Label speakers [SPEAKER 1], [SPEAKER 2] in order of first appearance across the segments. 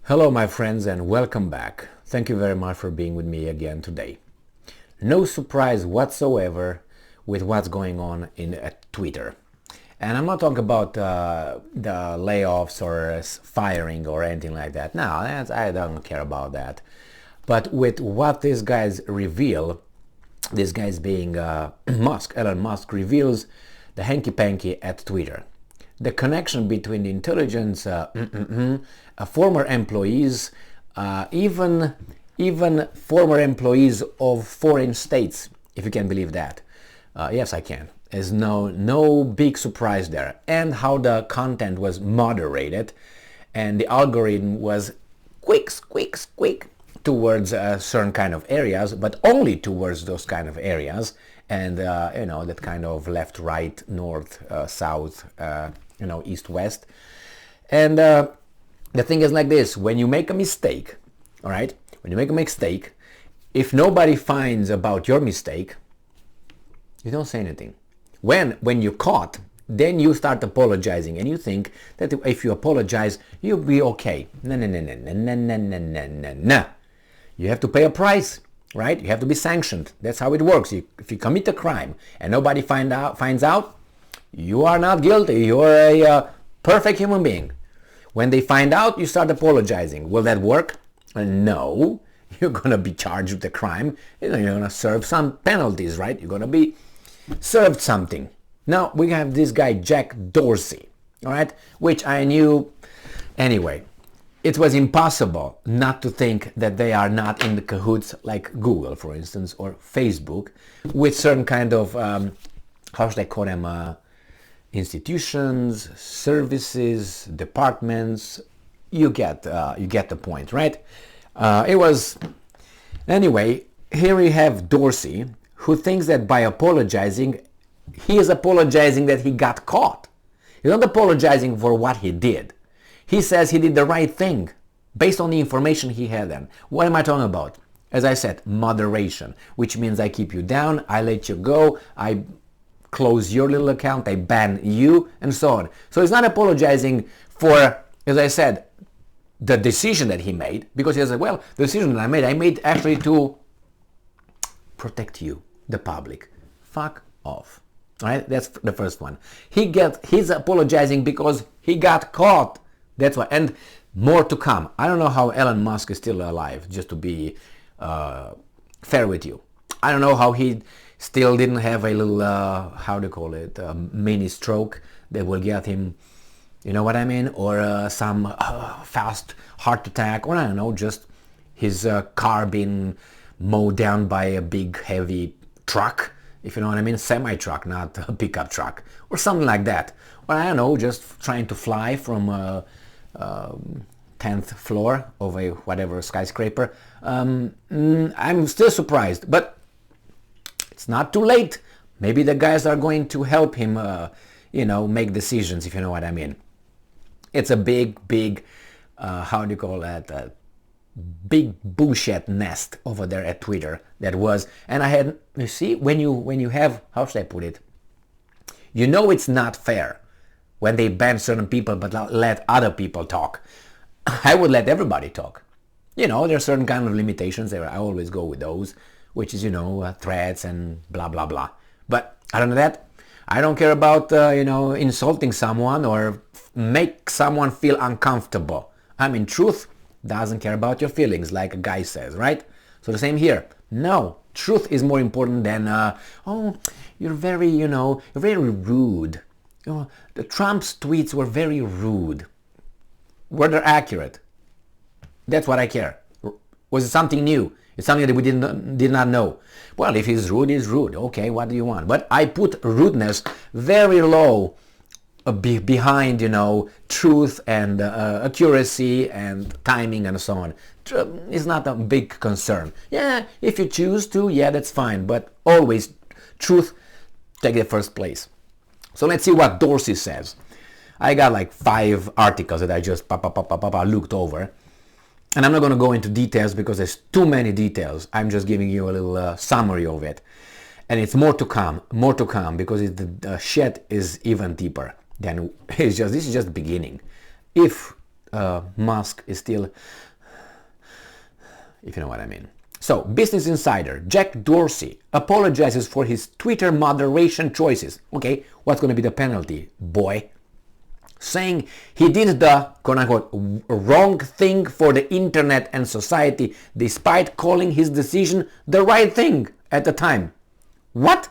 [SPEAKER 1] Hello my friends and welcome back. Thank you very much for being with me again today. No surprise whatsoever with what's going on in Twitter. And I'm not talking about the layoffs or firing or anything like that. No, I don't care about that. But with what these guys reveal, these guys being Elon Musk reveals the hanky-panky at Twitter. The connection between the intelligence, former employees, even former employees of foreign states, if you can believe that. Yes, I can. There's no big surprise there. And how the content was moderated, and the algorithm was quick towards certain kind of areas, but only towards those kind of areas, and that kind of left, right, north, south, east, west. And the thing is like this: when you make a mistake, all right, when you make a mistake, if nobody finds about your mistake, you don't say anything. When you're caught, then you start apologizing, and you think that if you apologize, you'll be okay. No. You have to pay a price, right? You have to be sanctioned. That's how it works. If you commit a crime and nobody finds out, you are not guilty. You're a perfect human being. When they find out, you start apologizing. Will that work? No. You're going to be charged with the crime. You're going to serve some penalties, right? You're going to be served something. Now, we have this guy, Jack Dorsey, all right? Which I knew anyway. It was impossible not to think that they are not in the cahoots like Google, for instance, or Facebook, with certain kind of, how should I call them, institutions, services, departments. You get the point, right? Anyway, here we have Dorsey, who thinks that by apologizing, he is apologizing that he got caught. He's not apologizing for what he did. He says he did the right thing based on the information he had then. What am I talking about? As I said, moderation, which means I keep you down, I let you go, I close your little account, I ban you, and so on. So he's not apologizing for, as I said, the decision that he made, because he said, well, the decision that I made actually to protect you, the public. Fuck off. All right, that's the first one. He's apologizing because he got caught. That's why, and more to come. I don't know how Elon Musk is still alive, just to be fair with you. I don't know how he still didn't have a little, how do you call it, mini stroke that will get him, you know what I mean, or some fast heart attack, or I don't know, just his car being mowed down by a big heavy truck, if you know what I mean, semi-truck, not a pickup truck, or something like that. Or I don't know, just trying to fly from 10th floor of a whatever skyscraper. I'm still surprised, but it's not too late. Maybe the guys are going to help him, make decisions, if you know what I mean. It's a big, how do you call that? Big bullshit nest over there at Twitter that was, and I had, you see, when you have, how should I put it? You know it's not fair when they ban certain people but let other people talk. I would let everybody talk. There are certain kind of limitations there. I always go with those, which is, threats and blah, blah, blah. But other than that, I don't care about, insulting someone or make someone feel uncomfortable. I mean, truth doesn't care about your feelings, like a guy says, right? So the same here. No, truth is more important than, you're very, you're very rude. The Trump's tweets were very rude. Were they accurate? That's what I care. Was it something new? It's something that we did not know. Well, if he's rude, he's rude. Okay, what do you want? But I put rudeness very low behind, truth and accuracy and timing and so on. It's not a big concern. Yeah, if you choose to, yeah, that's fine. But always, truth take the first place. So let's see what Dorsey says. I got like 5 articles that I just looked over. And I'm not going to go into details because there's too many details. I'm just giving you a little summary of it. And it's more to come because the shit is even deeper. This is just the beginning. If Musk is still, if you know what I mean. So, Business Insider, Jack Dorsey apologizes for his Twitter moderation choices. Okay, what's going to be the penalty, boy? Saying he did the quote-unquote wrong thing for the internet and society despite calling his decision the right thing at the time. What?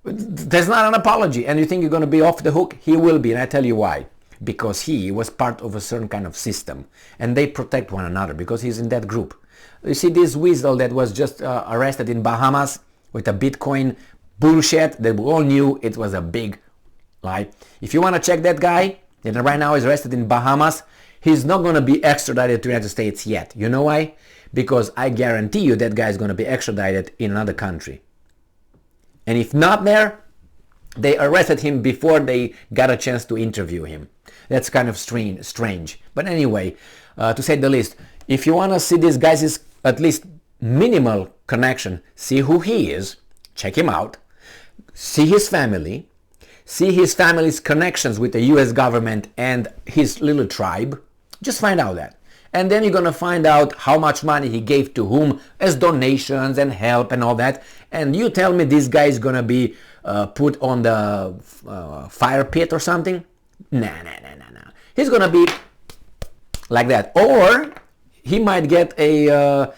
[SPEAKER 1] There's not an apology, and you think you're going to be off the hook? He will be, and I tell you why. Because he was part of a certain kind of system, and they protect one another because he's in that group. You see this weasel that was just arrested in Bahamas with a Bitcoin bullshit that we all knew it was a big lie. If you want to check that guy that right now is arrested in Bahamas, he's not going to be extradited to the United States yet. You know why? Because I guarantee you that guy is going to be extradited in another country. And if not there, they arrested him before they got a chance to interview him. That's kind of strange. But anyway, to say the least, if you want to see this guy's at least minimal connection, see who he is, check him out, see his family, see his family's connections with the US government and his little tribe, just find out that. And then you're going to find out how much money he gave to whom as donations and help and all that. And you tell me this guy is going to be put on the fire pit or something? Nah. He's going to be like that. Or he might get a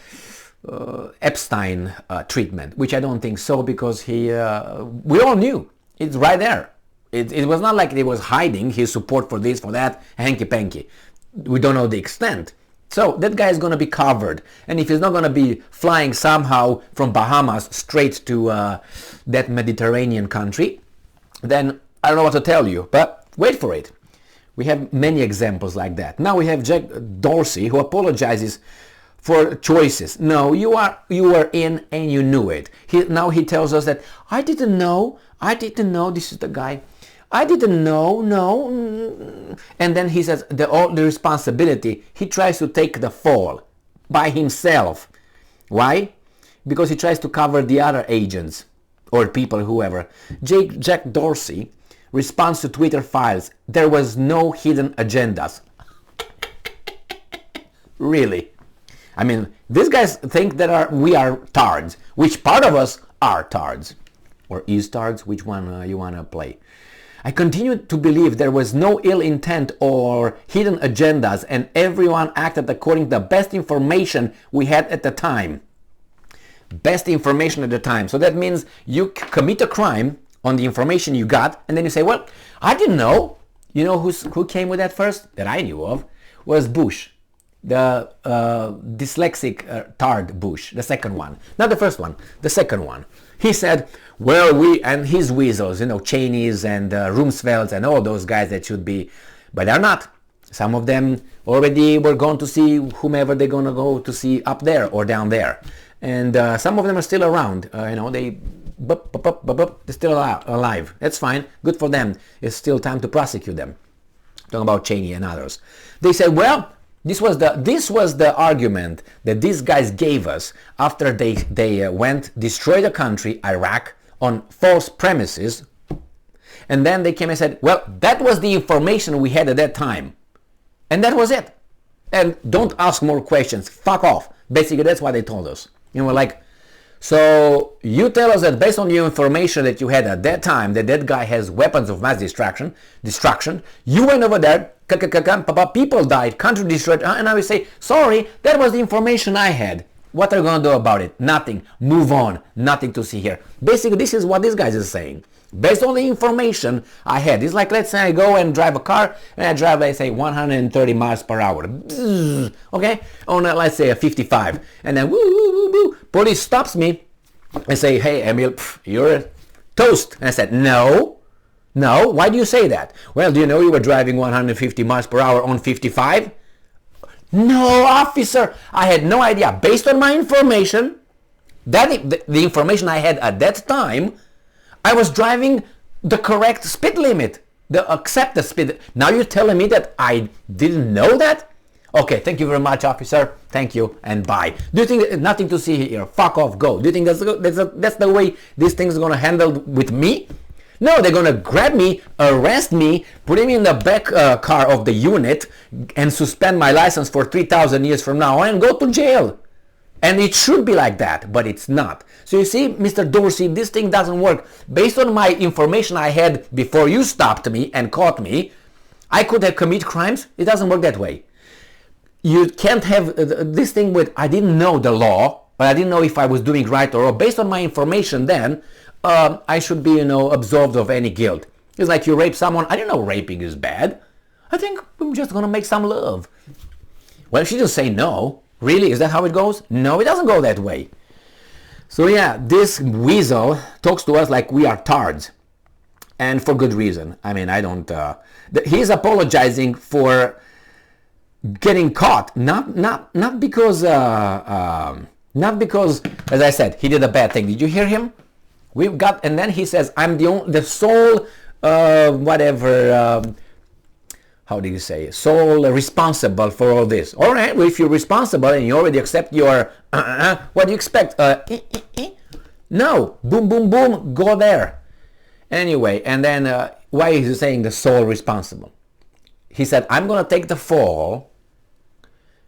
[SPEAKER 1] Epstein treatment, which I don't think so, because we all knew. It's right there. It was not like he was hiding his support for this, for that, hanky-panky. We don't know the extent. So that guy is going to be covered. And if he's not going to be flying somehow from Bahamas straight to that Mediterranean country, then I don't know what to tell you. But wait for it. We have many examples like that. Now we have Jack Dorsey, who apologizes for choices. No, you were in and you knew it. Now he tells us that I didn't know, this is the guy. I didn't know, no. And then he says all the responsibility, he tries to take the fall by himself. Why? Because he tries to cover the other agents or people, whoever. Jack Dorsey responds to Twitter files. There was no hidden agendas. Really? I mean, these guys think that we are tards. Which part of us are tards? Or is tards? Which one you want to play? I continue to believe there was no ill intent or hidden agendas, and everyone acted according to the best information we had at the time. Best information at the time. So that means you commit a crime on the information you got, and then you say, well, I didn't know. You know who came with that first? That I knew of was Bush. The dyslexic tard Bush, the second one. Not the first one, the second one. He said, well, and his weasels, Cheneys and Rumsfelds and all those guys that should be, but they're not. Some of them already were going to see whomever they're going to go to see up there or down there. And some of them are still around. They're still alive. That's fine. Good for them. It's still time to prosecute them. Talking about Cheney and others. They said, well, this was the argument that these guys gave us after they went, destroyed the country, Iraq, on false premises. And then they came and said, well, that was the information we had at that time. And that was it. And don't ask more questions. Fuck off. Basically, that's what they told us. So you tell us that based on the information that you had at that time, that guy has weapons of mass destruction, you went over there, people died, country destroyed, and I will say, sorry, that was the information I had. What are you going to do about it? Nothing. Move on. Nothing to see here. Basically, this is what this guy is saying. Based on the information I had. It's like, let's say I go and drive a car, and I drive, let's say, 130 miles per hour. Okay? On, let's say, a 55. And then, police stops me and say, hey, Emil, you're toast. And I said, no. Why do you say that? Well, do you know you were driving 150 miles per hour on 55? No, officer, I had no idea. Based on my information, the information I had at that time, I was driving the correct speed limit, the accepted speed. Now you're telling me that I didn't know that? Okay, thank you very much, officer. Thank you, and bye. Do you think nothing to see here? Fuck off, go. Do you think that's the way these things are going to handle with me? No, they're gonna grab me, arrest me, put me in the back car of the unit, and suspend my license for 3,000 years from now on and go to jail. And it should be like that, but it's not. So you see, Mr. Dorsey, this thing doesn't work. Based on my information I had before you stopped me and caught me, I could have committed crimes. It doesn't work that way. You can't have this thing with, I didn't know the law, but I didn't know if I was doing right or wrong. Based on my information then, I should be, absolved of any guilt. It's like you rape someone. I didn't know raping is bad. I think I'm just gonna make some love. Well, she just say no. Really? Is that how it goes? No, it doesn't go that way. So yeah, this weasel talks to us like we are tards. And for good reason. I mean, I don't... he's apologizing for getting caught. Not because, as I said, he did a bad thing. Did you hear him? And then he says, I'm the sole, how do you say, sole responsible for all this. All right, well, if you're responsible and you already accept your, what do you expect? No, boom, boom, boom, go there. Anyway, and then why is he saying the sole responsible? He said, I'm going to take the fall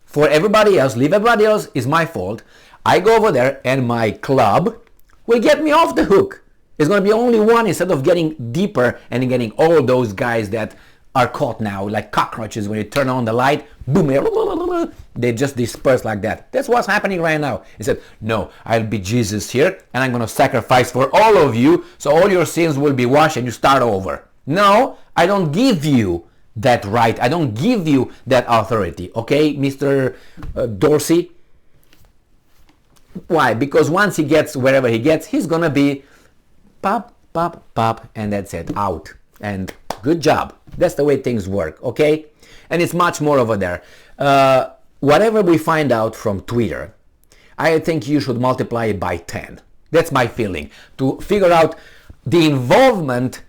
[SPEAKER 1] for everybody else, leave everybody else, is my fault. I go over there and my club will get me off the hook. It's going to be only one instead of getting deeper and getting all those guys that are caught now like cockroaches when you turn on the light, boom, they just disperse like that. That's what's happening right now. He said, no, I'll be Jesus here and I'm going to sacrifice for all of you so all your sins will be washed and you start over. No, I don't give you that right. I don't give you that authority. Okay, Mr. Dorsey? Why? Because once he gets wherever he gets, he's going to be pop, pop, pop, and that's it, out. And good job. That's the way things work, okay? And it's much more over there. Whatever we find out from Twitter, I think you should multiply it by 10. That's my feeling. To figure out the involvement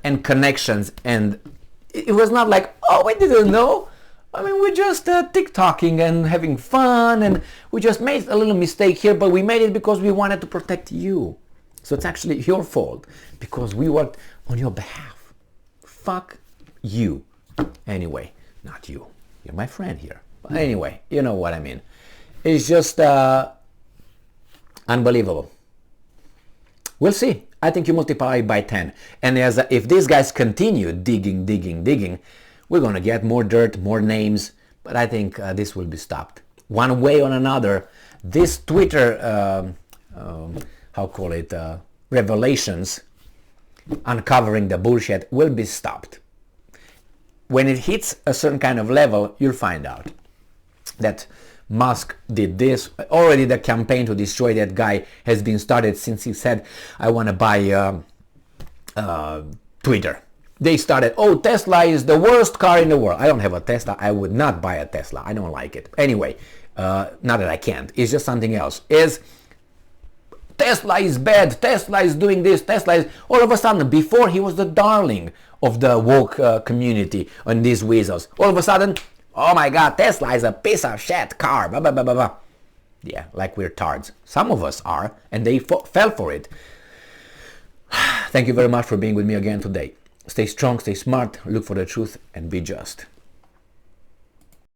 [SPEAKER 1] and connections. And it was not like, oh, we didn't know. I mean, we're just TikToking and having fun, and we just made a little mistake here, but we made it because we wanted to protect you. So it's actually your fault because we worked on your behalf. Fuck you. Anyway, not you. You're my friend here. But anyway, you know what I mean. It's just unbelievable. We'll see. I think you multiply by 10. And if these guys continue digging, we're going to get more dirt, more names. But I think this will be stopped. One way or another, this Twitter, revelations, uncovering the bullshit will be stopped. When it hits a certain kind of level, you'll find out that Musk did this. Already the campaign to destroy that guy has been started since he said, I want to buy Twitter. They started, oh, Tesla is the worst car in the world. I don't have a Tesla. I would not buy a Tesla. I don't like it. Anyway, not that I can't. It's just something else. Tesla is bad. Tesla is doing this. Tesla is... All of a sudden, before he was the darling of the woke community on these weasels. All of a sudden, oh my God, Tesla is a piece of shit car. Blah, blah, blah, blah, blah. Yeah, like we're tards. Some of us are, and they fell for it. Thank you very much for being with me again today. Stay strong, stay smart, look for the truth, and be just.